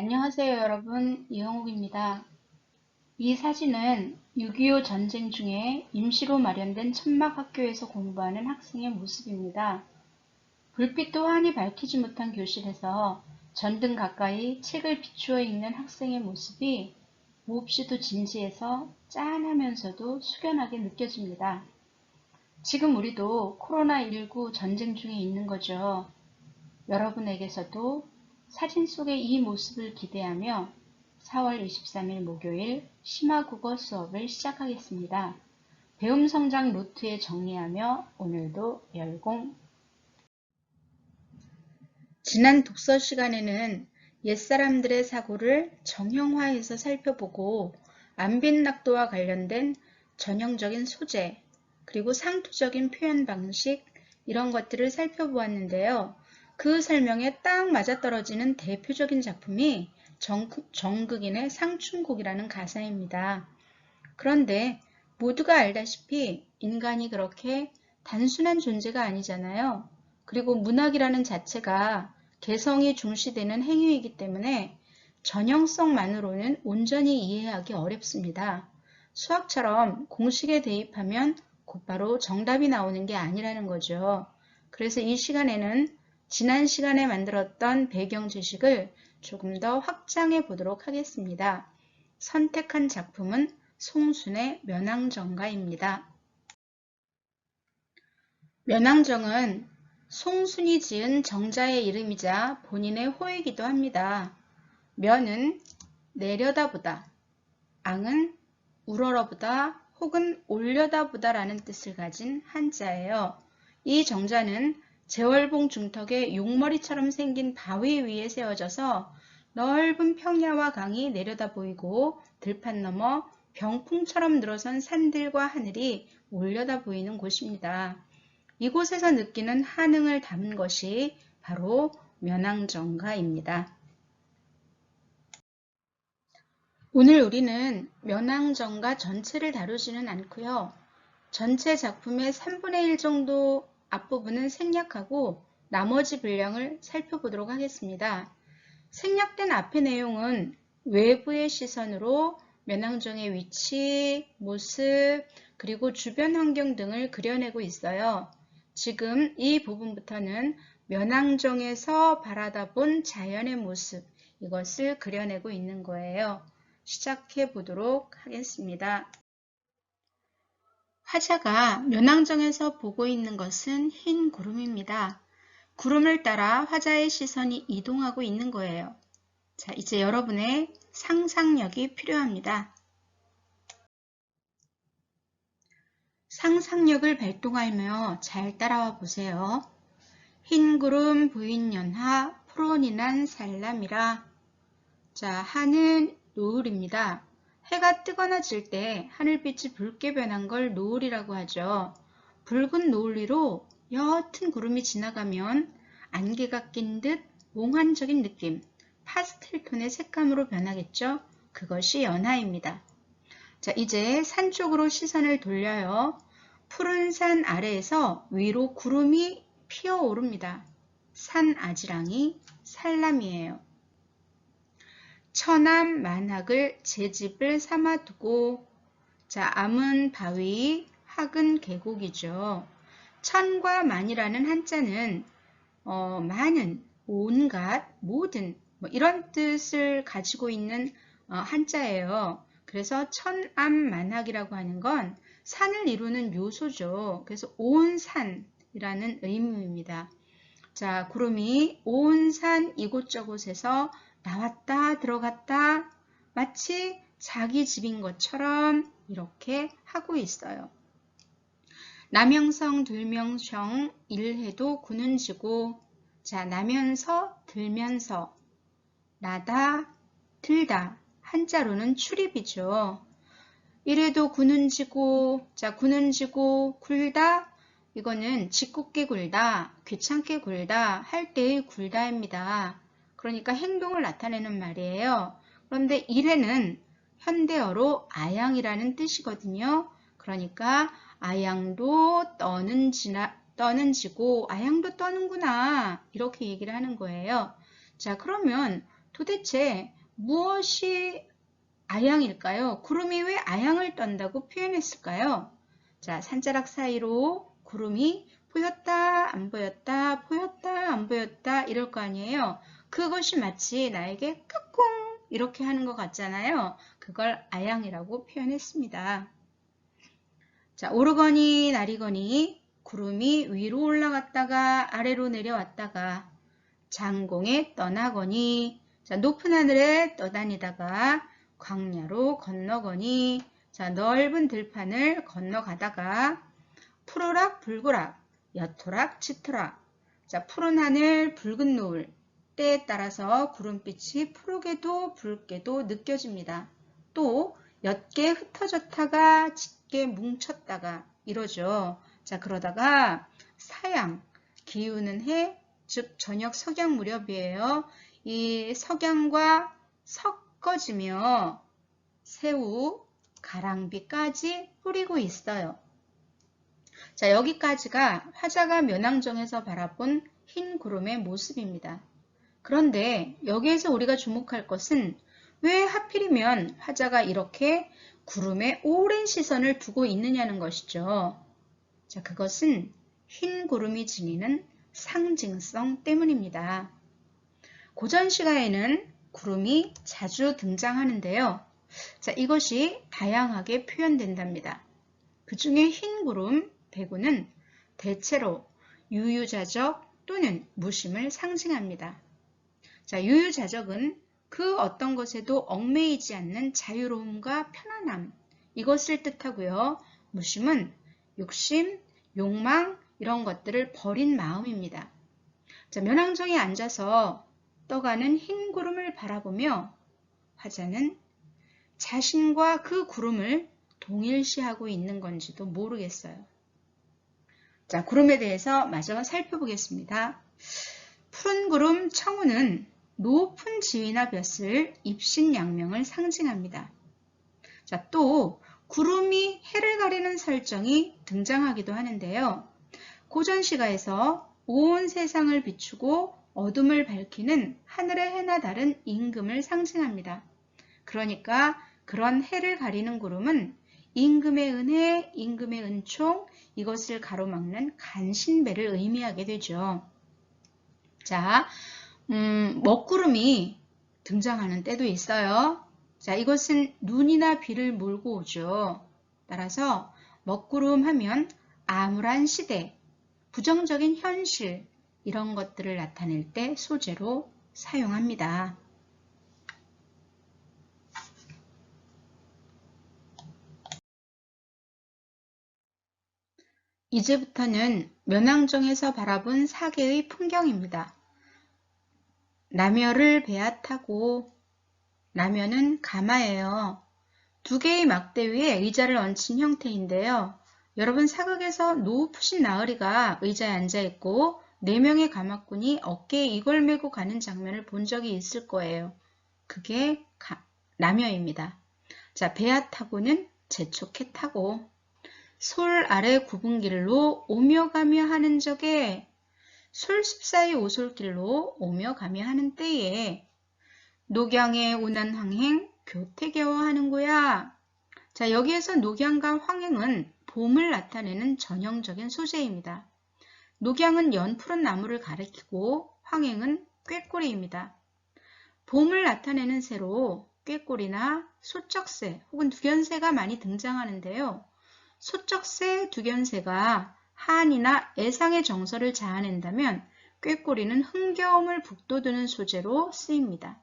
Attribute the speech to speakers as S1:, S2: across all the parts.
S1: 안녕하세요 여러분, 이영옥입니다. 이 사진은 6.25 전쟁 중에 임시로 마련된 천막학교에서 공부하는 학생의 모습입니다. 불빛도 환히 밝히지 못한 교실에서 전등 가까이 책을 비추어 읽는 학생의 모습이 몹시도 진지해서 짠하면서도 숙연하게 느껴집니다. 지금 우리도 코로나19 전쟁 중에 있는 거죠. 여러분에게서도 사진 속의 이 모습을 기대하며 4월 23일 목요일 심화국어 수업을 시작하겠습니다. 배움 성장 노트에 정리하며 오늘도 열공. 지난 독서 시간에는 옛사람들의 사고를 정형화해서 살펴보고 안빈낙도와 관련된 전형적인 소재, 그리고 상투적인 표현 방식, 이런 것들을 살펴보았는데요. 그 설명에 딱 맞아떨어지는 대표적인 작품이 정극인의 상춘곡이라는 가사입니다. 그런데 모두가 알다시피 인간이 그렇게 단순한 존재가 아니잖아요. 그리고 문학이라는 자체가 개성이 중시되는 행위이기 때문에 전형성만으로는 온전히 이해하기 어렵습니다. 수학처럼 공식에 대입하면 곧바로 정답이 나오는 게 아니라는 거죠. 그래서 이 시간에는 지난 시간에 만들었던 배경 지식을 조금 더 확장해 보도록 하겠습니다. 선택한 작품은 송순의 면왕정가입니다. 면왕정은 송순이 지은 정자의 이름이자 본인의 호이기도 합니다. 면은 내려다보다, 앙은 우러러보다 혹은 올려다보다 라는 뜻을 가진 한자예요. 이 정자는 제월봉 중턱에 용머리처럼 생긴 바위 위에 세워져서 넓은 평야와 강이 내려다 보이고 들판 너머 병풍처럼 늘어선 산들과 하늘이 올려다 보이는 곳입니다. 이곳에서 느끼는 한흥을 담은 것이 바로 면왕정가입니다. 오늘 우리는 면왕정가 전체를 다루지는 않고요. 전체 작품의 3분의 1 정도 앞부분은 생략하고 나머지 분량을 살펴보도록 하겠습니다. 생략된 앞의 내용은 외부의 시선으로 면왕정의 위치, 모습, 그리고 주변 환경 등을 그려내고 있어요. 지금 이 부분부터는 면왕정에서 바라다 본 자연의 모습, 이것을 그려내고 있는 거예요. 시작해 보도록 하겠습니다. 화자가 면왕정에서 보고 있는 것은 흰 구름입니다. 구름을 따라 화자의 시선이 이동하고 있는 거예요. 자, 이제 여러분의 상상력이 필요합니다. 상상력을 발동하며 잘 따라와 보세요. 흰 구름 부인 연하 푸른이 난 살람이라. 자, 하는 노을입니다. 해가 뜨거나 질 때 하늘빛이 붉게 변한 걸 노을이라고 하죠. 붉은 노을 위로 옅은 구름이 지나가면 안개가 낀 듯 몽환적인 느낌, 파스텔 톤의 색감으로 변하겠죠. 그것이 연하입니다. 자, 이제 산 쪽으로 시선을 돌려요. 푸른 산 아래에서 위로 구름이 피어오릅니다. 산 아지랑이 살람이에요. 천암 만학을 제 집을 삼아두고, 자, 암은 바위, 학은 계곡이죠. 천과 만이라는 한자는 많은, 온갖, 모든 이런 뜻을 가지고 있는 한자예요. 그래서 천암만학이라고 하는 건 산을 이루는 요소죠. 그래서 온 산이라는 의미입니다. 자, 구름이 온 산 이곳저곳에서 나왔다 들어갔다 마치 자기 집인 것처럼 이렇게 하고 있어요. 남영성 들명성 일해도 구는 지고. 자, 나면서 들면서 나다 들다 한자로는 출입이죠. 이래도 구는 지고. 자, 구는 지고 굴다, 이거는 짓궂게 굴다, 귀찮게 굴다 할 때의 굴다입니다. 그러니까 행동을 나타내는 말이에요. 그런데 이래는 현대어로 아양이라는 뜻이거든요. 그러니까 아양도 떠는 지고 아양도 떠는구나, 이렇게 얘기를 하는 거예요. 자, 그러면 도대체 무엇이 아양일까요? 구름이 왜 아양을 떤다고 표현했을까요? 자, 산자락 사이로 구름이 보였다, 안 보였다, 보였다, 안 보였다 이럴 거 아니에요. 그것이 마치 나에게 까꿍 이렇게 하는 것 같잖아요. 그걸 아양이라고 표현했습니다. 자, 오르거니 나리거니 구름이 위로 올라갔다가 아래로 내려왔다가 장공에 떠나거니 자, 높은 하늘에 떠다니다가 광야로 건너거니 자, 넓은 들판을 건너가다가 푸르락 불구락 여토락 짙어락 자, 푸른 하늘 붉은 노을 때에 따라서 구름빛이 푸르게도 붉게도 느껴집니다. 또 옅게 흩어졌다가 짙게 뭉쳤다가 이러죠. 자, 그러다가 사양 기우는 해 즉 저녁 석양 무렵이에요. 이 석양과 섞어지며 새우 가랑비까지 뿌리고 있어요. 자, 여기까지가 화자가 면왕정에서 바라본 흰 구름의 모습입니다. 그런데 여기에서 우리가 주목할 것은 왜 하필이면 화자가 이렇게 구름에 오랜 시선을 두고 있느냐는 것이죠. 자, 그것은 흰 구름이 지니는 상징성 때문입니다. 고전 시가에는 구름이 자주 등장하는데요. 자, 이것이 다양하게 표현된답니다. 그 중에 흰 구름, 대구는 대체로 유유자적 또는 무심을 상징합니다. 자, 유유자적은 그 어떤 것에도 얽매이지 않는 자유로움과 편안함, 이것을 뜻하고요. 무심은 욕심, 욕망 이런 것들을 버린 마음입니다. 자, 면왕정에 앉아서 떠가는 흰 구름을 바라보며 화자는 자신과 그 구름을 동일시하고 있는 건지도 모르겠어요. 자, 구름에 대해서 마저 살펴보겠습니다. 푸른 구름 청우는 높은 지위나 벼슬, 입신양명을 상징합니다. 자, 또 구름이 해를 가리는 설정이 등장하기도 하는데요. 고전 시가에서 온 세상을 비추고 어둠을 밝히는 하늘의 해나 다른 임금을 상징합니다. 그러니까 그런 해를 가리는 구름은 임금의 은혜, 임금의 은총, 이것을 가로막는 간신배를 의미하게 되죠. 자, 먹구름이 등장하는 때도 있어요. 자, 이것은 눈이나 비를 몰고 오죠. 따라서 먹구름 하면 암울한 시대, 부정적인 현실 이런 것들을 나타낼 때 소재로 사용합니다. 이제부터는 면왕정에서 바라본 사계의 풍경입니다. 남여를 배아 타고 남여는 가마예요. 두 개의 막대 위에 의자를 얹힌 형태인데요. 여러분 사극에서 높으신 나으리가 의자에 앉아있고 4명의 가마꾼이 어깨에 이걸 메고 가는 장면을 본 적이 있을 거예요. 그게 남여입니다. 자, 배아 타고는 재촉해 타고 솔 아래 구분길로 오며 가며 하는 적에 솔숲 사이 오솔길로 오며 가며 하는 때에 녹양의 운한 황행 교태겨워 하는 거야. 자, 여기에서 녹양과 황행은 봄을 나타내는 전형적인 소재입니다. 녹양은 연푸른 나무를 가리키고 황행은 꾀꼬리입니다. 봄을 나타내는 새로 꾀꼬리나 소쩍새 혹은 두견새가 많이 등장하는데요. 소쩍새, 두견새가 한이나 애상의 정서를 자아낸다면 꾀꼬리는 흥겨움을 북돋우는 소재로 쓰입니다.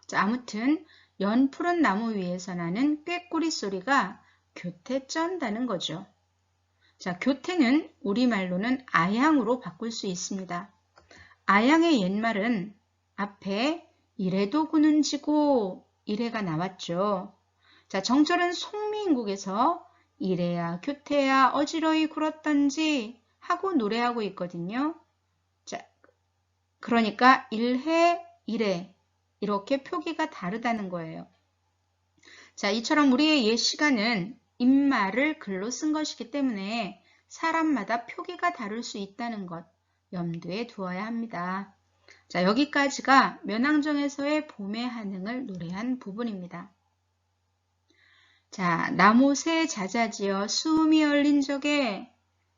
S1: 자, 아무튼 연푸른 나무 위에서 나는 꾀꼬리 소리가 교태 쩐다는 거죠. 자, 교태는 우리말로는 아양으로 바꿀 수 있습니다. 아양의 옛말은 앞에 이래도 구는 지고 이래가 나왔죠. 자, 정철은 송미인국에서 이래야 교태야 어지러이 굴었던지 하고 노래하고 있거든요. 자, 그러니까 일해, 이래 이렇게 표기가 다르다는 거예요. 자, 이처럼 우리의 옛 시간은 입말을 글로 쓴 것이기 때문에 사람마다 표기가 다를 수 있다는 것 염두에 두어야 합니다. 자, 여기까지가 면왕정에서의 봄의 한흥을 노래한 부분입니다. 자, 나못에 자자지어 수음이 열린 적에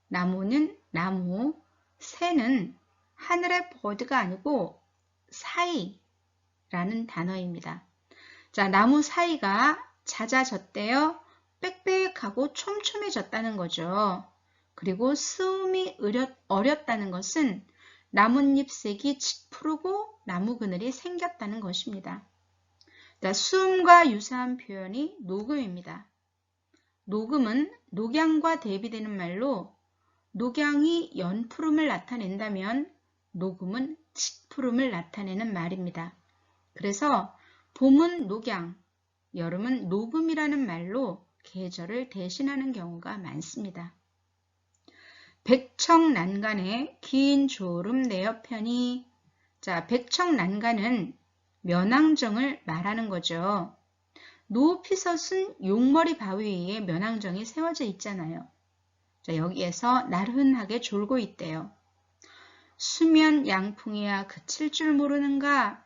S1: 나무는 나무, 새는 하늘의 버드가 아니고 사이라는 단어입니다. 자, 나무 사이가 잦아졌대요. 빽빽하고 촘촘해졌다는 거죠. 그리고 수음이 어렸다는 것은 나뭇잎색이 짙푸르고 나무 그늘이 생겼다는 것입니다. 자, 수음과 유사한 표현이 녹음입니다. 녹음은 녹양과 대비되는 말로 녹양이 연푸름을 나타낸다면 녹음은 짙푸름을 나타내는 말입니다. 그래서 봄은 녹양, 여름은 녹음이라는 말로 계절을 대신하는 경우가 많습니다. 백청난간에 긴 졸음 내어편이, 자, 백청난간은 면왕정을 말하는 거죠. 높이 솟은 용머리 바위 위에 면왕정이 세워져 있잖아요. 자, 여기에서 나른하게 졸고 있대요. 수면 양풍이야 그칠 줄 모르는가?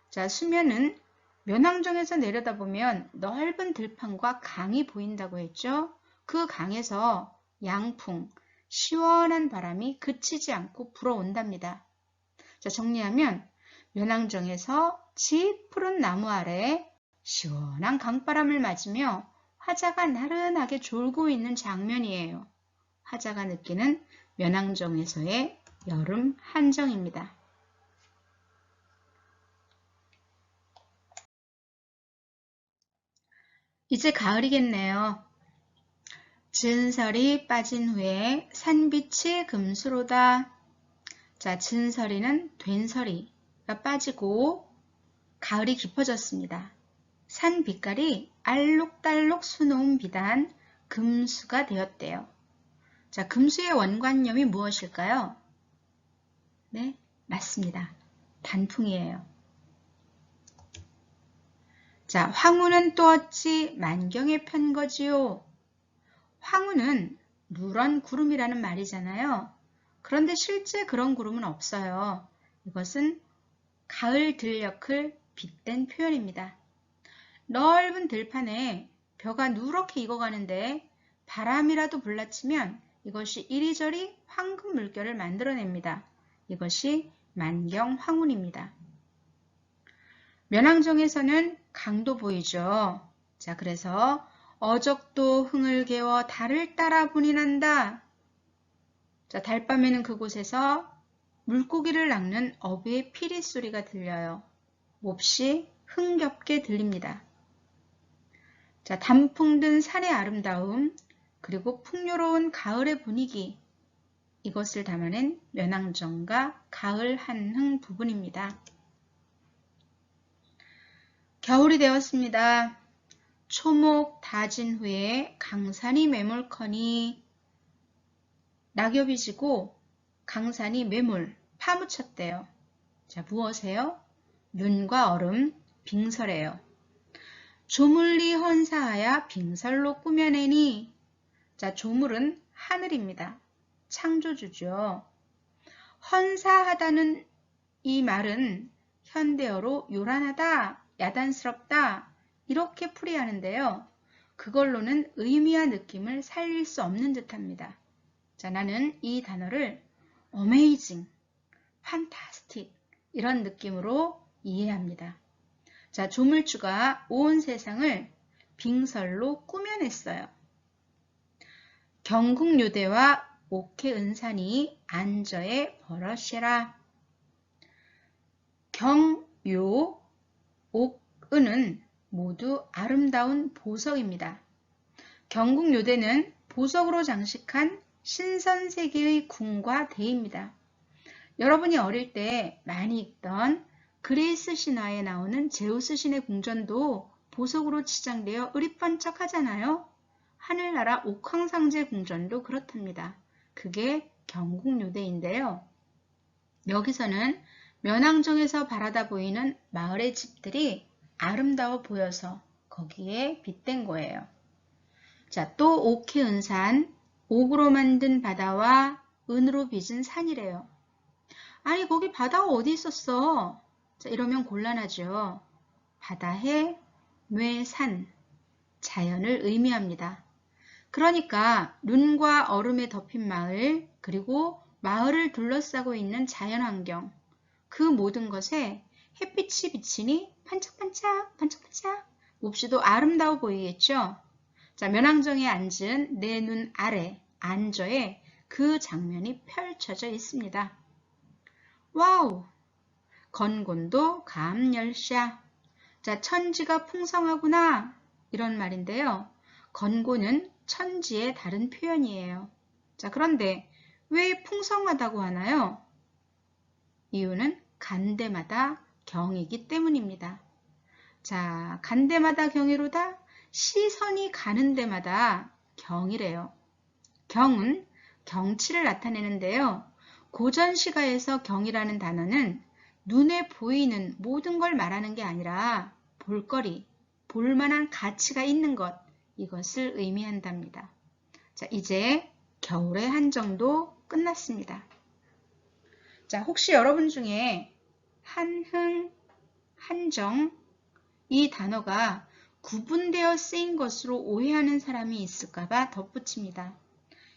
S1: 자, 수면은 면왕정에서 내려다보면 넓은 들판과 강이 보인다고 했죠. 그 강에서 양풍, 시원한 바람이 그치지 않고 불어온답니다. 자, 정리하면 면왕정에서 짙푸른 나무 아래 시원한 강바람을 맞으며 화자가 나른하게 졸고 있는 장면이에요. 화자가 느끼는 면왕정에서의 여름 한정입니다. 이제 가을이겠네요. 진설이 빠진 후에 산빛이 금수로다. 자, 진설이는 된설이가 빠지고 가을이 깊어졌습니다. 산 빛깔이 알록달록 수놓은 비단 금수가 되었대요. 자, 금수의 원관념이 무엇일까요? 네, 맞습니다. 단풍이에요. 자, 황후는 또 어찌 만경에 편 거지요? 황후는 누런 구름이라는 말이잖아요. 그런데 실제 그런 구름은 없어요. 이것은 가을 들녘을 빗댄 표현입니다. 넓은 들판에 벼가 누렇게 익어가는데 바람이라도 불라치면 이것이 이리저리 황금 물결을 만들어냅니다. 이것이 만경황운입니다. 면왕정에서는 강도 보이죠. 자, 그래서 어적도 흥을 개워 달을 따라 분이 난다. 자, 달밤에는 그곳에서 물고기를 낚는 어부의 피리 소리가 들려요. 몹시 흥겹게 들립니다. 자, 단풍 든 산의 아름다움, 그리고 풍요로운 가을의 분위기, 이것을 담아낸 면왕정과 가을 한흥 부분입니다. 겨울이 되었습니다. 초목 다진 후에 강산이 매몰커니, 낙엽이 지고 강산이 매몰, 파묻혔대요. 자, 무엇이에요? 눈과 얼음, 빙설이에요. 조물리 헌사하야 빙설로 꾸며내니, 자, 조물은 하늘입니다. 창조주죠. 헌사하다는 이 말은 현대어로 요란하다, 야단스럽다 이렇게 풀이하는데요. 그걸로는 의미와 느낌을 살릴 수 없는 듯합니다. 자, 나는 이 단어를 amazing, fantastic 이런 느낌으로 이해합니다. 자, 조물주가 온 세상을 빙설로 꾸며냈어요. 경국요대와 옥해은산이 안저의 버러시라. 경요, 옥은은 모두 아름다운 보석입니다. 경국요대는 보석으로 장식한 신선세계의 궁과 대입니다. 여러분이 어릴 때 많이 읽던 그리스 신화에 나오는 제우스 신의 궁전도 보석으로 치장되어 으리번쩍 하잖아요. 하늘나라 옥황상제 궁전도 그렇답니다. 그게 경국요대인데요. 여기서는 면왕정에서 바라다 보이는 마을의 집들이 아름다워 보여서 거기에 빗댄 거예요. 자, 또 옥해은산, 옥으로 만든 바다와 은으로 빚은 산이래요. 아니 거기 바다가 어디 있었어? 자, 이러면 곤란하죠. 바다해, 뇌, 산, 자연을 의미합니다. 그러니까 눈과 얼음에 덮인 마을, 그리고 마을을 둘러싸고 있는 자연환경, 그 모든 것에 햇빛이 비치니 반짝반짝 반짝반짝 몹시도 아름다워 보이겠죠? 자, 면왕정에 앉은 내 눈 아래 안저에 그 장면이 펼쳐져 있습니다. 와우! 건곤도 감열샤. 자, 천지가 풍성하구나. 이런 말인데요. 건고는 천지의 다른 표현이에요. 자, 그런데 왜 풍성하다고 하나요? 이유는 간데마다 경이기 때문입니다. 자, 간데마다 경이로다. 시선이 가는 데마다 경이래요. 경은 경치를 나타내는데요. 고전 시가에서 경이라는 단어는 눈에 보이는 모든 걸 말하는 게 아니라 볼거리, 볼만한 가치가 있는 것, 이것을 의미한답니다. 자, 이제 겨울의 한정도 끝났습니다. 자, 혹시 여러분 중에 한흥, 한정, 이 단어가 구분되어 쓰인 것으로 오해하는 사람이 있을까봐 덧붙입니다.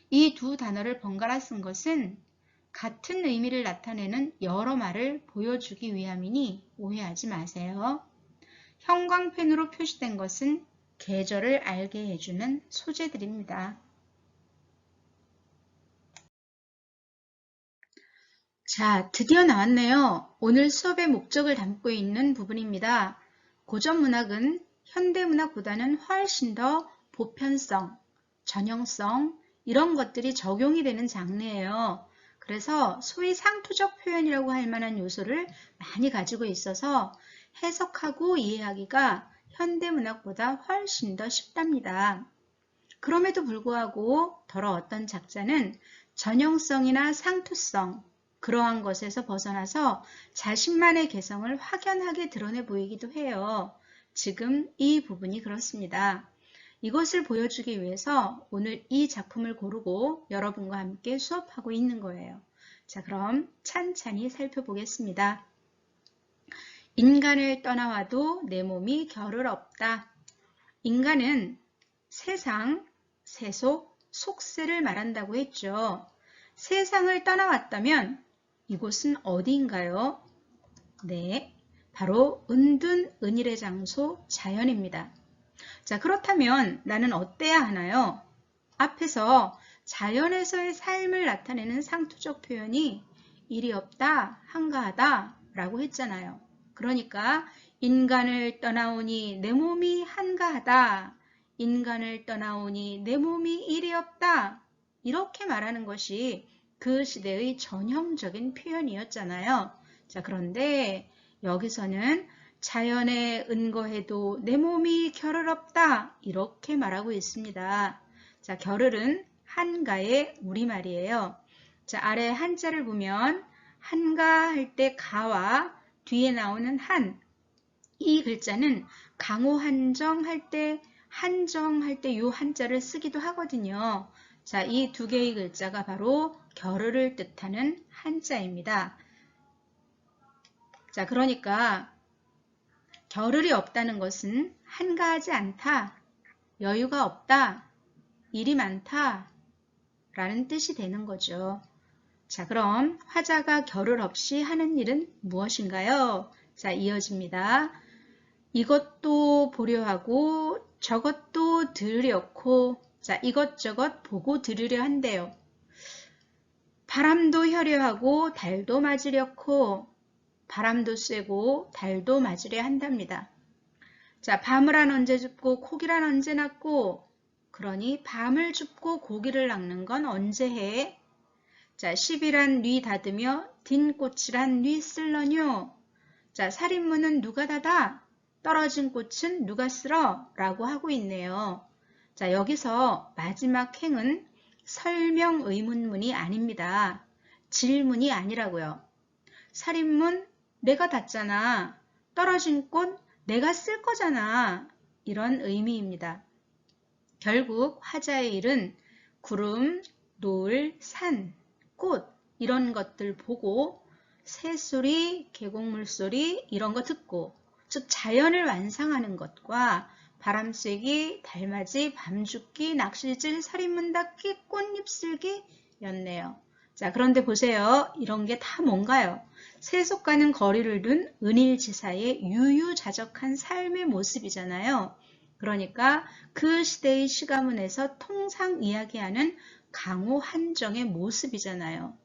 S1: 이 두 단어를 번갈아 쓴 것은 같은 의미를 나타내는 여러 말을 보여주기 위함이니 오해하지 마세요. 형광펜으로 표시된 것은 계절을 알게 해주는 소재들입니다. 자, 드디어 나왔네요. 오늘 수업의 목적을 담고 있는 부분입니다. 고전문학은 현대문학보다는 훨씬 더 보편성, 전형성, 이런 것들이 적용이 되는 장르예요. 그래서 소위 상투적 표현이라고 할 만한 요소를 많이 가지고 있어서 해석하고 이해하기가 현대문학보다 훨씬 더 쉽답니다. 그럼에도 불구하고 더러 어떤 작자는 전형성이나 상투성, 그러한 것에서 벗어나서 자신만의 개성을 확연하게 드러내 보이기도 해요. 지금 이 부분이 그렇습니다. 이것을 보여주기 위해서 오늘 이 작품을 고르고 여러분과 함께 수업하고 있는 거예요. 자, 그럼 찬찬히 살펴보겠습니다. 인간을 떠나와도 내 몸이 결을 없다. 인간은 세상, 세속, 속세를 말한다고 했죠. 세상을 떠나왔다면 이곳은 어디인가요? 네, 바로 은둔 은일의 장소 자연입니다. 자, 그렇다면 나는 어때야 하나요? 앞에서 자연에서의 삶을 나타내는 상투적 표현이 일이 없다, 한가하다 라고 했잖아요. 그러니까 인간을 떠나오니 내 몸이 한가하다, 인간을 떠나오니 내 몸이 일이 없다, 이렇게 말하는 것이 그 시대의 전형적인 표현이었잖아요. 자, 그런데 여기서는 자연에 은거해도 내 몸이 결을 없다, 이렇게 말하고 있습니다. 자, 결을은 한가의 우리말이에요. 자, 아래 한자를 보면 한가 할 때 가와 뒤에 나오는 한, 이 글자는 강호한정 할 때, 한정할 때 이 한자를 쓰기도 하거든요. 자, 이 두 개의 글자가 바로 결을을 뜻하는 한자입니다. 자, 그러니까 겨를이 없다는 것은 한가하지 않다, 여유가 없다, 일이 많다 라는 뜻이 되는 거죠. 자, 그럼 화자가 겨를 없이 하는 일은 무엇인가요? 자, 이어집니다. 이것도 보려 하고 저것도 들으려고. 자, 이것저것 보고 들으려 한대요. 바람도 혀려하고 달도 맞으려고. 바람도 쐬고 달도 맞으려 한답니다. 자, 밤을안 언제 줍고 고기란 언제 낳고. 그러니 밤을 줍고 고기를 낚는 건 언제 해? 자, 십이란 뉘 닫으며 딘꽃이란 뉘 쓸러뇨. 자, 살인무는 누가 닫아? 떨어진 꽃은 누가 쓸어? 라고 하고 있네요. 자, 여기서 마지막 행은 설명 의문문이 아닙니다. 질문이 아니라고요. 살인문 내가 닫잖아. 떨어진 꽃 내가 쓸 거잖아. 이런 의미입니다. 결국 화자의 일은 구름, 노을, 산, 꽃 이런 것들 보고 새소리, 계곡물소리 이런 거 듣고, 즉 자연을 완상하는 것과 바람쐬기, 달맞이, 밤죽기, 낚시질, 살인문 닫기, 꽃잎 쓸기 였네요. 자, 그런데 보세요. 이런 게 다 뭔가요? 세속과는 거리를 둔 은일지사의 유유자적한 삶의 모습이잖아요. 그러니까 그 시대의 시가문에서 통상 이야기하는 강호 한정의 모습이잖아요.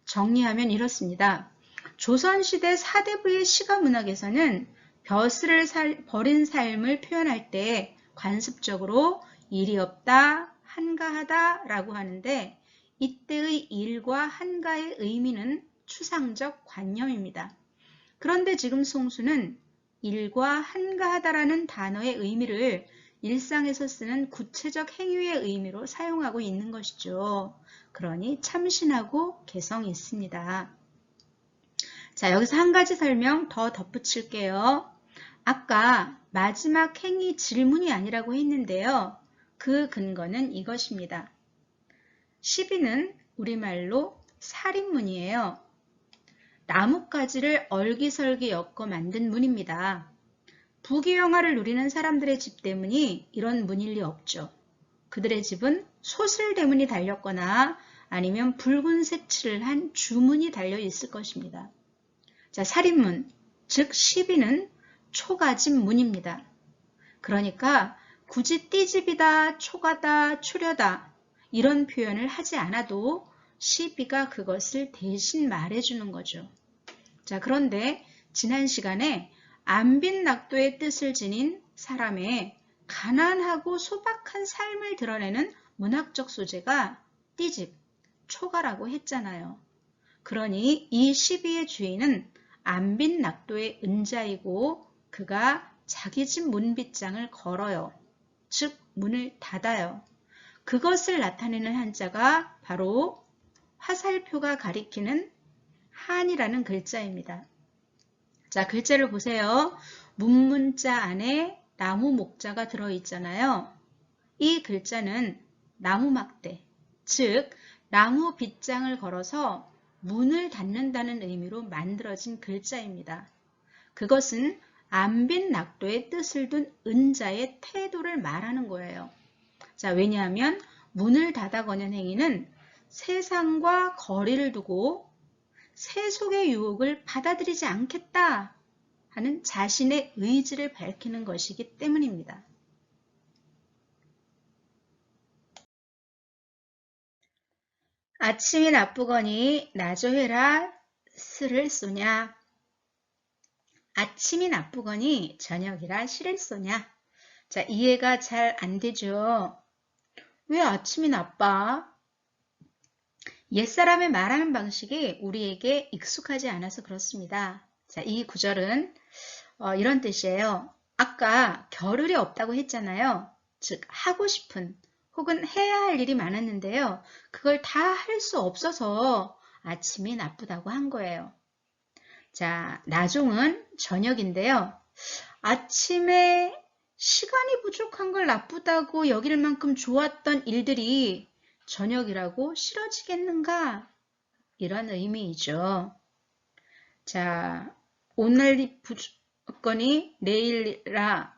S1: 정리하면 이렇습니다. 조선시대 사대부의 시가문학에서는 벼슬을 버린 삶을 표현할 때 관습적으로 일이 없다, 한가하다 라고 하는데 이때의 일과 한가의 의미는 추상적 관념입니다. 그런데 지금 송수는 일과 한가하다라는 단어의 의미를 일상에서 쓰는 구체적 행위의 의미로 사용하고 있는 것이죠. 그러니 참신하고 개성이 있습니다. 자, 여기서 한 가지 설명 더 덧붙일게요. 아까 마지막 행위 질문이 아니라고 했는데요. 그 근거는 이것입니다. 시비는 우리말로 살인문이에요. 나뭇가지를 얼기설기 엮어 만든 문입니다. 부귀영화를 누리는 사람들의 집 대문이 이런 문일 리 없죠. 그들의 집은 소슬대문이 달렸거나 아니면 붉은색 칠을 한 주문이 달려 있을 것입니다. 자, 살인문, 즉 시비는 초가집 문입니다. 그러니까 굳이 띠집이다, 초가다, 추려다 이런 표현을 하지 않아도 시비가 그것을 대신 말해주는 거죠. 자, 그런데 지난 시간에 안빈낙도의 뜻을 지닌 사람의 가난하고 소박한 삶을 드러내는 문학적 소재가 띠집, 초가라고 했잖아요. 그러니 이 시비의 주인은 안빈낙도의 은자이고 그가 자기 집 문빗장을 걸어요. 즉 문을 닫아요. 그것을 나타내는 한자가 바로 화살표가 가리키는 한이라는 글자입니다. 자, 글자를 보세요. 문문자 안에 나무 목자가 들어있잖아요. 이 글자는 나무막대, 즉 나무 빗장을 걸어서 문을 닫는다는 의미로 만들어진 글자입니다. 그것은 안빈낙도의 뜻을 둔 은자의 태도를 말하는 거예요. 자, 왜냐하면 문을 닫아거는 행위는 세상과 거리를 두고 세속의 유혹을 받아들이지 않겠다 하는 자신의 의지를 밝히는 것이기 때문입니다. 아침이 나쁘거니 나조해라 스를 쏘냐. 아침이 나쁘거니 저녁이라 시를 쏘냐. 자, 이해가 잘 안 되죠. 왜 아침이 나빠? 옛사람의 말하는 방식이 우리에게 익숙하지 않아서 그렇습니다. 자, 이 구절은 이런 뜻이에요. 아까 겨를이 없다고 했잖아요. 즉 하고 싶은 혹은 해야 할 일이 많았는데요. 그걸 다 할 수 없어서 아침이 나쁘다고 한 거예요. 자, 나종은 저녁인데요. 아침에 시간이 부족한 걸 나쁘다고 여길 만큼 좋았던 일들이 저녁이라고 싫어지겠는가? 이런 의미이죠. 자, 오늘이 부족거니 내일이라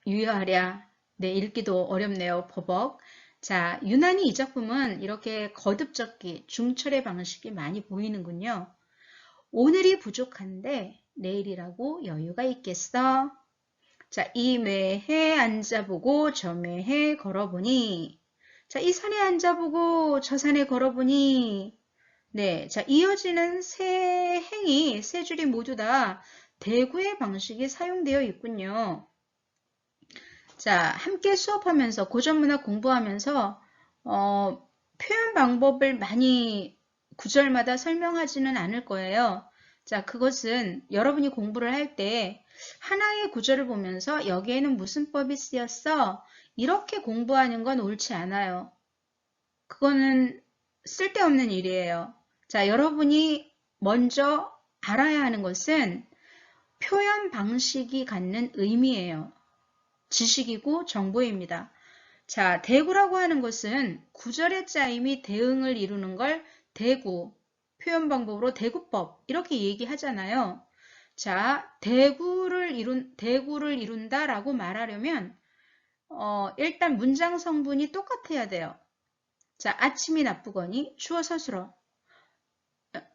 S1: 유효하랴. 네, 읽기도 어렵네요. 버벅. 자, 유난히 이 작품은 이렇게 거듭적기, 중철의 방식이 많이 보이는군요. 오늘이 부족한데 내일이라고 여유가 있겠어? 자, 이 매해 앉아보고 저 매해 걸어보니. 자, 이 산에 앉아보고 저 산에 걸어보니. 네, 자, 이어지는 세 행이, 세 줄이 모두 다 대구의 방식이 사용되어 있군요. 자, 함께 수업하면서 고전문학 공부하면서 표현 방법을 많이 구절마다 설명하지는 않을 거예요. 자, 그것은 여러분이 공부를 할 때 하나의 구절을 보면서 여기에는 무슨 법이 쓰였어? 이렇게 공부하는 건 옳지 않아요. 그거는 쓸데없는 일이에요. 자, 여러분이 먼저 알아야 하는 것은 표현 방식이 갖는 의미예요. 지식이고 정보입니다. 자, 대구라고 하는 것은 구절의 짜임이 대응을 이루는 걸 대구, 표현 방법으로 대구법 이렇게 얘기하잖아요. 자, 대구를 이룬다라고 말하려면 일단 문장 성분이 똑같아야 돼요. 자, 아침이 나쁘거니 추워 서술어.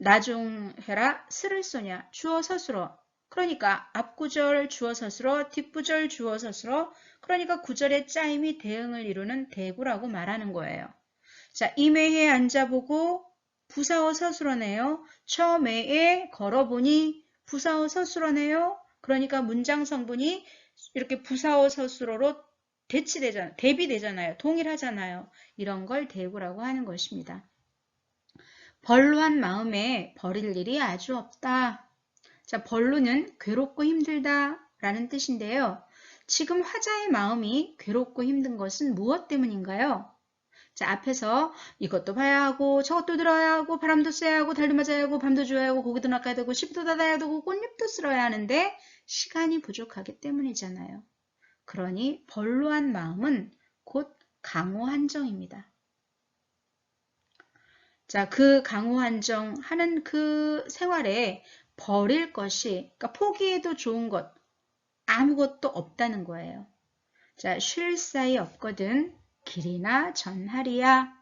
S1: 나중해라 스를 쏘냐 주어 서술어. 그러니까 앞구절 주어 서술어, 뒷구절 주어 서술어. 그러니까 구절의 짜임이 대응을 이루는 대구라고 말하는 거예요. 자, 임회에 앉아보고 부사어 서술어네요. 처매에 걸어보니 부사어 서술어네요. 그러니까 문장 성분이 이렇게 부사어 서술어로 대비되잖아요. 동일하잖아요. 이런 걸 대구라고 하는 것입니다. 벌루한 마음에 버릴 일이 아주 없다. 자, 벌루는 괴롭고 힘들다 라는 뜻인데요. 지금 화자의 마음이 괴롭고 힘든 것은 무엇 때문인가요? 자, 앞에서 이것도 봐야 하고 저것도 들어야 하고 바람도 쐬야 하고 달도 맞아야 하고 밤도 주어야 하고 고기도 낚아야 되고 씨도 닫아야 되고 꽃잎도 쓸어야 하는데 시간이 부족하기 때문이잖아요. 그러니 벌루한 마음은 곧 강호한정입니다. 자, 그 강호한정하는 그 생활에 버릴 것이, 그러니까 포기해도 좋은 것, 아무것도 없다는 거예요. 자, 쉴 사이 없거든 길이나 전하리야.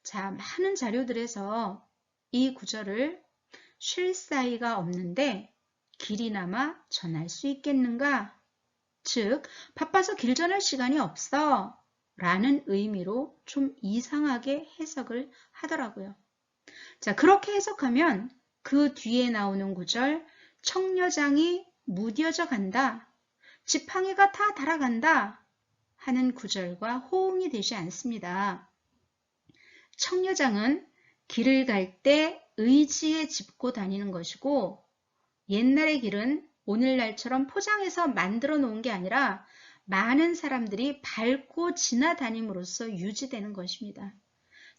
S1: 자, 많은 자료들에서 이 구절을 쉴 사이가 없는데 길이나마 전할 수 있겠는가? 즉, 바빠서 길 전할 시간이 없어 라는 의미로 좀 이상하게 해석을 하더라고요. 자, 그렇게 해석하면 그 뒤에 나오는 구절 청려장이 무뎌져 간다, 지팡이가 다 달아간다 하는 구절과 호응이 되지 않습니다. 청려장은 길을 갈 때 의지에 짚고 다니는 것이고 옛날의 길은 오늘날처럼 포장해서 만들어 놓은 게 아니라 많은 사람들이 밟고 지나다님으로써 유지되는 것입니다.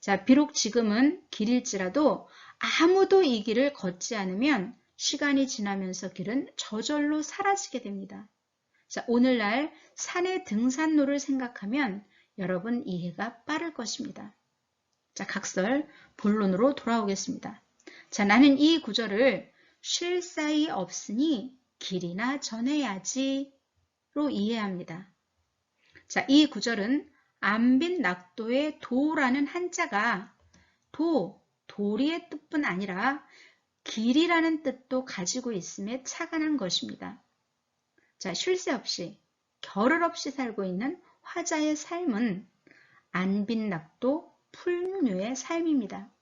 S1: 자, 비록 지금은 길일지라도 아무도 이 길을 걷지 않으면 시간이 지나면서 길은 저절로 사라지게 됩니다. 자, 오늘날 산의 등산로를 생각하면 여러분 이해가 빠를 것입니다. 자, 각설 본론으로 돌아오겠습니다. 자, 나는 이 구절을 쉴 사이 없으니 길이나 전해야지 로 이해합니다. 자, 이 구절은 안빈낙도의 도라는 한자가 도리의 뜻뿐 아니라 길이라는 뜻도 가지고 있음에 착안한 것입니다. 자, 쉴 새 없이 겨를 없이 살고 있는 화자의 삶은 안빈낙도 풍류의 삶입니다.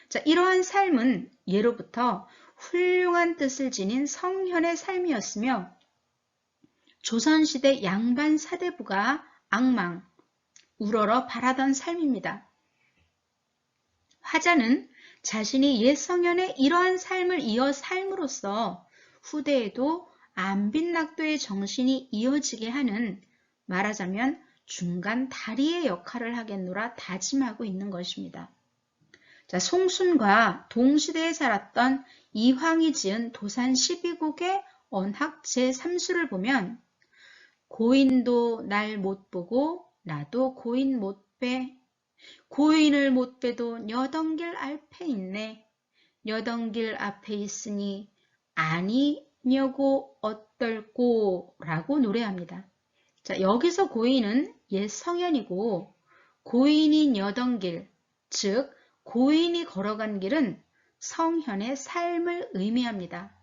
S1: 자, 이러한 삶은 예로부터 훌륭한 뜻을 지닌 성현의 삶이었으며 조선시대 양반 사대부가 앙망, 우러러 바라던 삶입니다. 화자는 자신이 옛 성현의 이러한 삶을 이어 삶으로써 후대에도 안빈낙도의 정신이 이어지게 하는, 말하자면 중간 다리의 역할을 하겠노라 다짐하고 있는 것입니다. 자, 송순과 동시대에 살았던 이황이 지은 도산 12국의 언학 제3수를 보면 고인도 날 못 보고 나도 고인 못 배. 고인을 못 빼도 여덩길 앞에 있네. 여덩길 앞에 있으니 아니냐고 어떨꼬 라고 노래합니다. 자, 여기서 고인은 옛 성현이고 고인인 여덩길, 즉 고인이 걸어간 길은 성현의 삶을 의미합니다.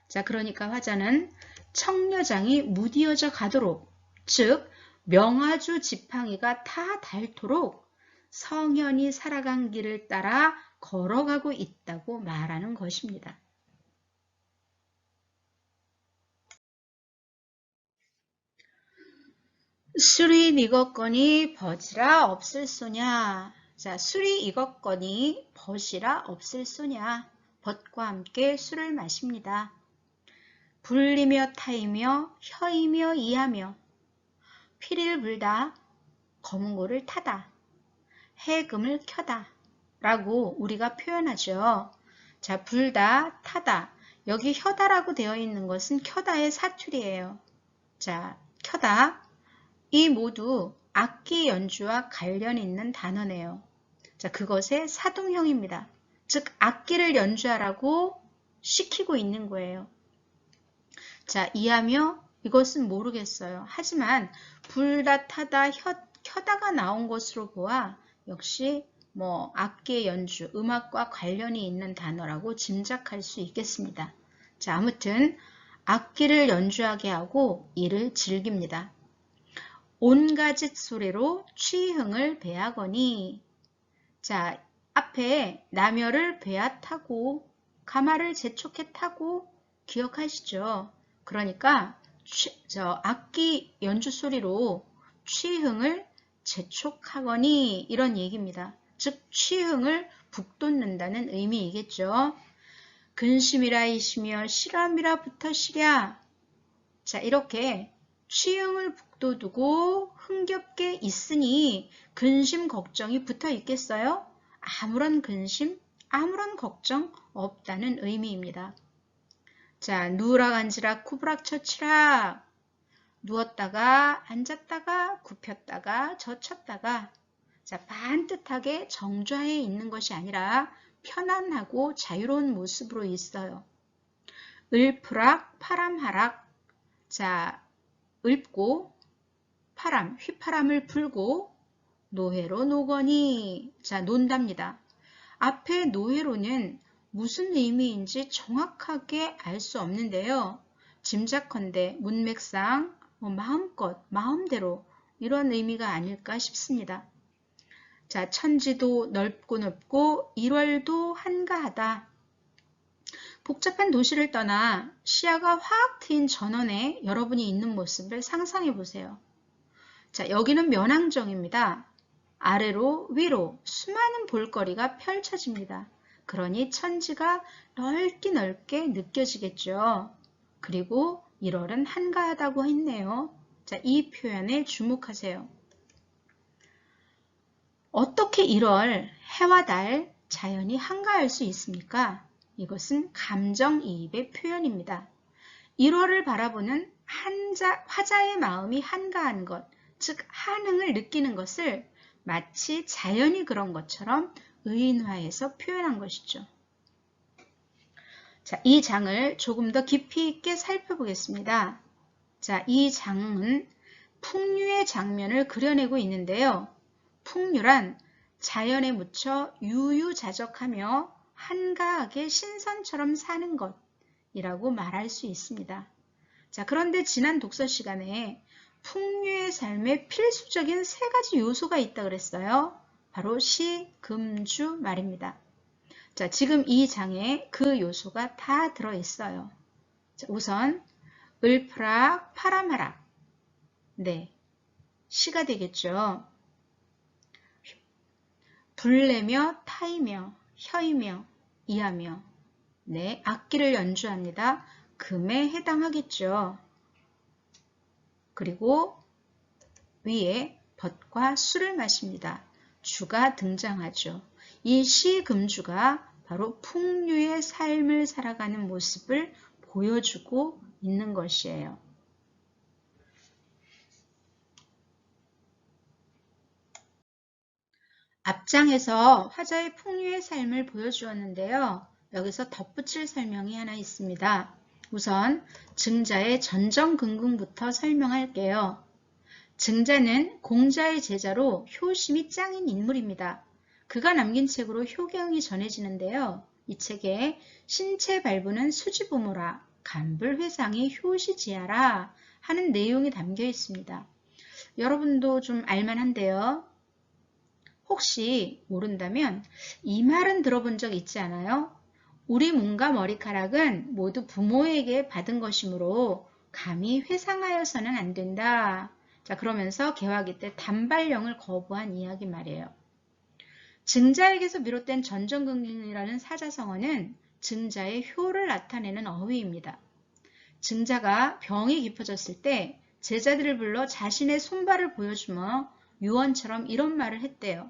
S1: 자, 그러니까 화자는 청려장이 무디어져 가도록, 즉 명아주 지팡이가 다 닳도록 성현이 살아간 길을 따라 걸어가고 있다고 말하는 것입니다. 술이 익었거니 버지라 없을 소냐. 자, 술이 익었거니 벗이라 없을 소냐. 벗과 함께 술을 마십니다. 불리며 타이며 혀이며 이하며 피리를 불다 검은고를 타다 해금을 켜다 라고 우리가 표현하죠. 자, 불다, 타다. 여기 혀다라고 되어 있는 것은 켜다의 사투리예요. 자, 켜다. 이 모두 악기 연주와 관련 있는 단어네요. 자, 그것의 사동형입니다. 즉 악기를 연주하라고 시키고 있는 거예요. 자, 이하며 이것은 모르겠어요. 하지만 불다 타다 켜다가 나온 것으로 보아 역시 뭐 악기의 연주, 음악과 관련이 있는 단어라고 짐작할 수 있겠습니다. 자, 아무튼 악기를 연주하게 하고 이를 즐깁니다. 온가짓 소리로 취흥을 배하거니. 자, 앞에 나멸을 배아 타고 가마를 재촉해 타고 기억하시죠? 그러니까 악기 연주 소리로 취흥을 재촉하거니 이런 얘기입니다. 즉 취흥을 북돋는다는 의미이겠죠. 근심이라 이시며 실함이라 붙어시랴. 자, 이렇게 취흥을 북돋우고 흥겹게 있으니 근심 걱정이 붙어 있겠어요? 아무런 근심, 아무런 걱정 없다는 의미입니다. 자, 누우락 앉으락 구부락 처치락. 누웠다가 앉았다가 굽혔다가 젖혔다가. 자, 반듯하게 정좌해 있는 것이 아니라 편안하고 자유로운 모습으로 있어요. 을프락 파람하락. 자, 읊고 파람, 휘파람을 불고 노회로 노거니. 자, 논답니다. 앞에 노회로는 무슨 의미인지 정확하게 알 수 없는데요. 짐작컨대 문맥상 마음껏, 마음대로 이런 의미가 아닐까 싶습니다. 자, 천지도 넓고 넓고 일월도 한가하다. 복잡한 도시를 떠나 시야가 확 트인 전원에 여러분이 있는 모습을 상상해 보세요. 자, 여기는 면왕정입니다. 아래로 위로 수많은 볼거리가 펼쳐집니다. 그러니 천지가 넓게 넓게 느껴지겠죠. 그리고 1월은 한가하다고 했네요. 자, 이 표현에 주목하세요. 어떻게 1월 해와 달, 자연이 한가할 수 있습니까? 이것은 감정이입의 표현입니다. 1월을 바라보는 화자의 마음이 한가한 것, 즉 한흥을 느끼는 것을 마치 자연이 그런 것처럼 의인화해서 표현한 것이죠. 자, 이 장을 조금 더 깊이 있게 살펴보겠습니다. 자, 이 장은 풍류의 장면을 그려내고 있는데요. 풍류란 자연에 묻혀 유유자적하며 한가하게 신선처럼 사는 것이라고 말할 수 있습니다. 자, 그런데 지난 독서 시간에 풍류의 삶에 필수적인 3가지 요소가 있다고 그랬어요. 바로 시, 금, 주 말입니다. 자, 지금 이 장에 그 요소가 다 들어있어요. 자, 우선 을프락, 파람하락. 네, 시가 되겠죠. 불내며 타이며 혀이며 이하며. 네, 악기를 연주합니다. 금에 해당하겠죠. 그리고 위에 벗과 술을 마십니다. 주가 등장하죠. 이 시금주가 바로 풍류의 삶을 살아가는 모습을 보여주고 있는 것이에요. 앞장에서 화자의 풍류의 삶을 보여주었는데요. 여기서 덧붙일 설명이 하나 있습니다. 우선 증자의 전정긍긍부터 설명할게요. 증자는 공자의 제자로 효심이 짱인 인물입니다. 그가 남긴 책으로 효경이 전해지는데요. 이 책에 신체 발부는 수지부모라, 간불회상이 효시지하라 하는 내용이 담겨 있습니다. 여러분도 좀 알만한데요. 혹시 모른다면 이 말은 들어본 적 있지 않아요? 우리 몸과 머리카락은 모두 부모에게 받은 것이므로 감히 회상하여서는 안 된다. 자, 그러면서 개화기 때 단발령을 거부한 이야기 말이에요. 증자에게서 비롯된 전정긍긍이라는 사자성어는 증자의 효를 나타내는 어휘입니다. 증자가 병이 깊어졌을 때 제자들을 불러 자신의 손발을 보여주며 유언처럼 이런 말을 했대요.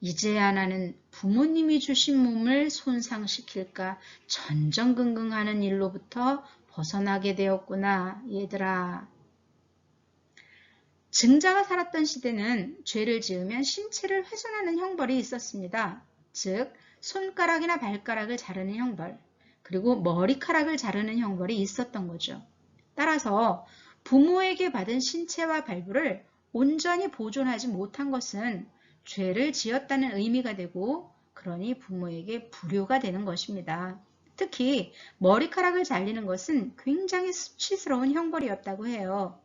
S1: 이제야 나는 부모님이 주신 몸을 손상시킬까 전전긍긍하는 일로부터 벗어나게 되었구나, 얘들아. 증자가 살았던 시대는 죄를 지으면 신체를 훼손하는 형벌이 있었습니다. 즉, 손가락이나 발가락을 자르는 형벌, 그리고 머리카락을 자르는 형벌이 있었던 거죠. 따라서 부모에게 받은 신체와 발부를 온전히 보존하지 못한 것은 죄를 지었다는 의미가 되고, 그러니 부모에게 불효가 되는 것입니다. 특히 머리카락을 잘리는 것은 굉장히 수치스러운 형벌이었다고 해요.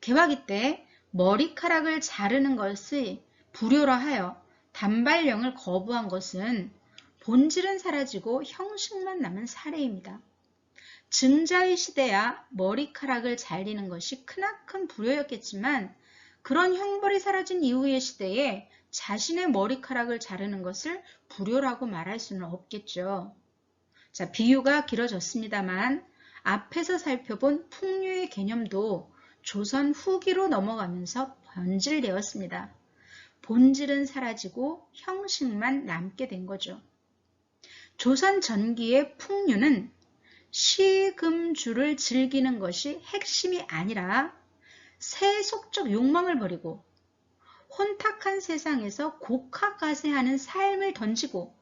S1: 개화기 때 머리카락을 자르는 것을 불효라 하여 단발령을 거부한 것은 본질은 사라지고 형식만 남은 사례입니다. 증자의 시대야 머리카락을 잘리는 것이 크나큰 불효였겠지만, 그런 형벌이 사라진 이후의 시대에 자신의 머리카락을 자르는 것을 불효라고 말할 수는 없겠죠. 자, 비유가 길어졌습니다만 앞에서 살펴본 풍류의 개념도 조선 후기로 넘어가면서 변질되었습니다. 본질은 사라지고 형식만 남게 된 거죠. 조선 전기의 풍류는 시금주를 즐기는 것이 핵심이 아니라 세속적 욕망을 버리고 혼탁한 세상에서 곡학가세하는 삶을 던지고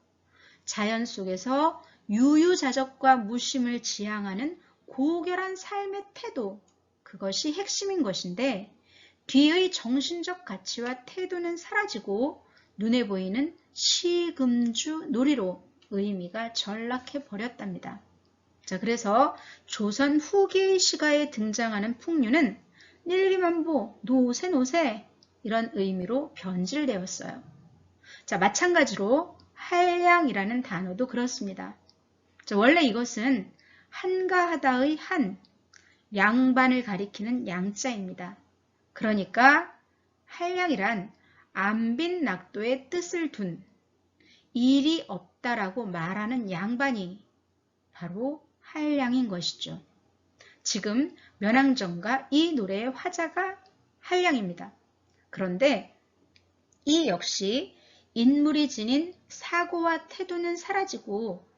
S1: 자연 속에서 유유자적과 무심을 지향하는 고결한 삶의 태도, 그것이 핵심인 것인데, 비의 정신적 가치와 태도는 사라지고 눈에 보이는 시금주 놀이로 의미가 전락해 버렸답니다. 자, 그래서 조선 후기의 시가에 등장하는 풍류는 일기만보, 노세 이런 의미로 변질되었어요. 자, 마찬가지로 한량이라는 단어도 그렇습니다. 자, 원래 이것은 한가하다의 한, 양반을 가리키는 양자입니다. 그러니까 한량이란 안빈낙도의 뜻을 둔 일이 없다라고 말하는 양반이 바로 한량인 것이죠. 지금 면왕정가 이 노래의 화자가 한량입니다. 그런데 이 역시 인물이 지닌 사고와 태도는 사라지고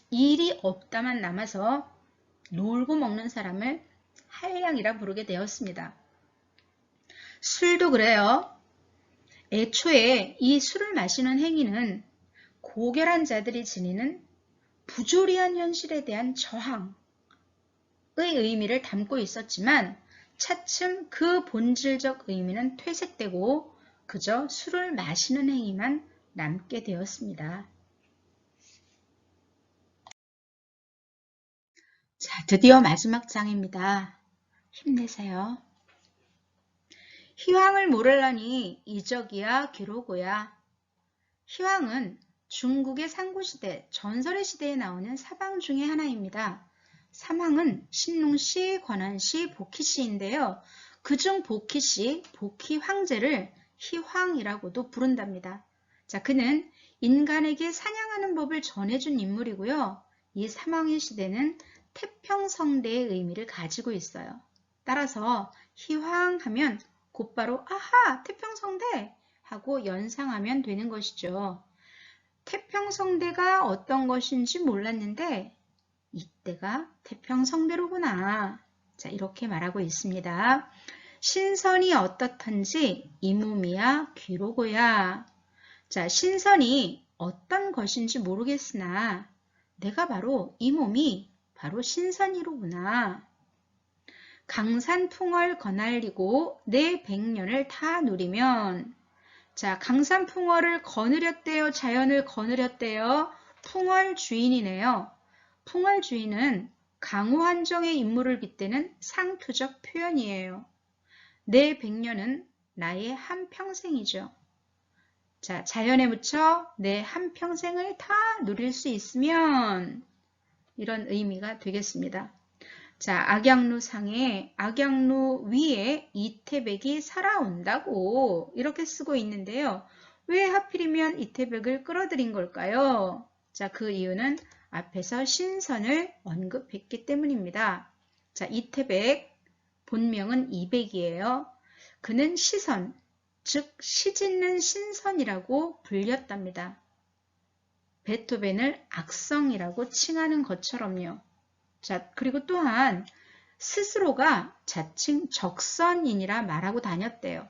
S1: 일이 없다만 남아서 놀고 먹는 사람을 한량이라 부르게 되었습니다. 술도 그래요. 애초에 이 술을 마시는 행위는 고결한 자들이 지니는 부조리한 현실에 대한 저항의 의미를 담고 있었지만, 차츰 그 본질적 의미는 퇴색되고 그저 술을 마시는 행위만 남게 되었습니다. 자, 드디어 마지막 장입니다. 힘내세요. 희황을 모를라니 이적이야 기로고야. 희황은 중국의 상고시대, 전설의 시대에 나오는 사방 중에 하나입니다. 사망은 신농시, 권한시, 복희시인데요. 그중 복희시, 복희 황제를 희황이라고도 부른답니다. 자, 그는 인간에게 사냥하는 법을 전해준 인물이고요. 이 사망의 시대는 태평성대의 의미를 가지고 있어요. 따라서 희황하면 곧바로 아하, 태평성대 하고 연상하면 되는 것이죠. 태평성대가 어떤 것인지 몰랐는데 이때가 태평성대로구나. 자, 이렇게 말하고 있습니다. 신선이 어떻던지 이 몸이야 귀로고야. 자, 신선이 어떤 것인지 모르겠으나 내가 바로 이 몸이 바로 신선이로구나. 강산풍월 거날리고 내 백년을 다 누리면, 자, 강산풍월을 거느렸대요. 자연을 거느렸대요. 풍월 주인이네요. 풍월 주인은 강호한정의 인물을 빗대는 상투적 표현이에요. 내 백년은 나의 한평생이죠. 자, 자연에 묻혀 내 한평생을 다 누릴 수 있으면 이런 의미가 되겠습니다. 자, 악양루상에 악양루 위에 이태백이 살아온다고 이렇게 쓰고 있는데요. 왜 하필이면 이태백을 끌어들인 걸까요? 자, 그 이유는 앞에서 신선을 언급했기 때문입니다. 자, 이태백 본명은 이백이에요. 그는 시선, 즉 시짓는 신선이라고 불렸답니다. 베토벤을 악성이라고 칭하는 것처럼요. 자, 그리고 또한 스스로가 자칭 적선인이라 말하고 다녔대요.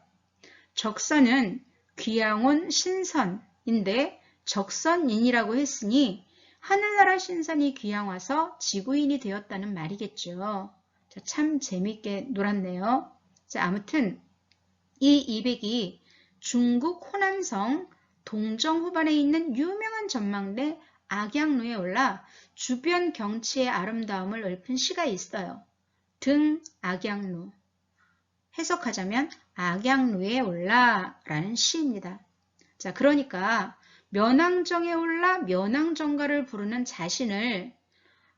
S1: 적선은 귀양온 신선인데 적선인이라고 했으니 하늘나라 신선이 귀양 와서 지구인이 되었다는 말이겠죠. 자, 참 재밌게 놀았네요. 자, 아무튼 이 200이 중국 호남성 동정 후반에 있는 유명한 전망대 악양루에 올라 주변 경치의 아름다움을 읊은 시가 있어요. 등 악양루. 해석하자면 악양루에 올라 라는 시입니다. 자, 그러니까 면왕정에 올라 면왕정가를 부르는 자신을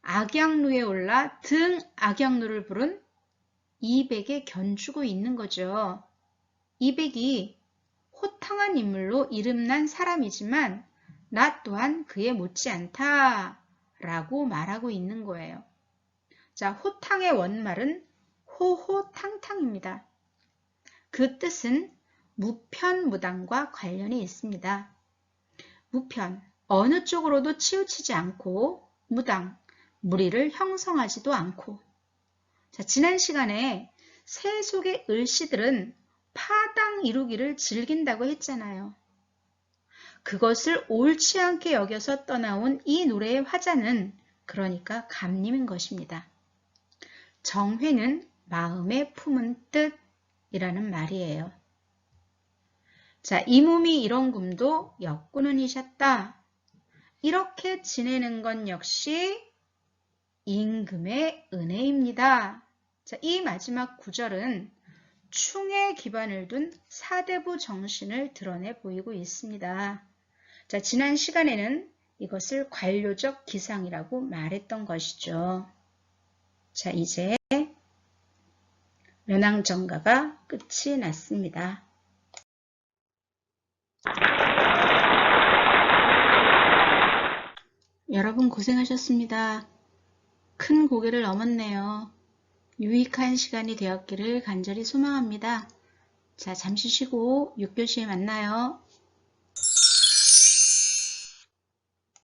S1: 악양루에 올라 등 악양루를 부른 200에 견주고 있는 거죠. 200이 호탕한 인물로 이름난 사람이지만 나 또한 그에 못지않다 라고 말하고 있는 거예요. 자, 호탕의 원말은 호호탕탕입니다. 그 뜻은 무편무당과 관련이 있습니다. 무편, 어느 쪽으로도 치우치지 않고 무당, 무리를 형성하지도 않고. 자, 지난 시간에 새 속의 을씨들은 파당 이루기를 즐긴다고 했잖아요. 그것을 옳지 않게 여겨서 떠나온 이 노래의 화자는 그러니까 감님인 것입니다. 정회는 마음에 품은 뜻이라는 말이에요. 자, 이 몸이 이런 굼도 역군은이셨다. 이렇게 지내는 건 역시 임금의 은혜입니다. 자, 이 마지막 구절은 충에 기반을 둔 사대부 정신을 드러내 보이고 있습니다. 자, 지난 시간에는 이것을 관료적 기상이라고 말했던 것이죠. 자, 이제 면왕정가가 끝이 났습니다. 여러분 고생하셨습니다. 큰 고개를 넘었네요. 유익한 시간이 되었기를 간절히 소망합니다. 자, 잠시 쉬고 6교시에 만나요.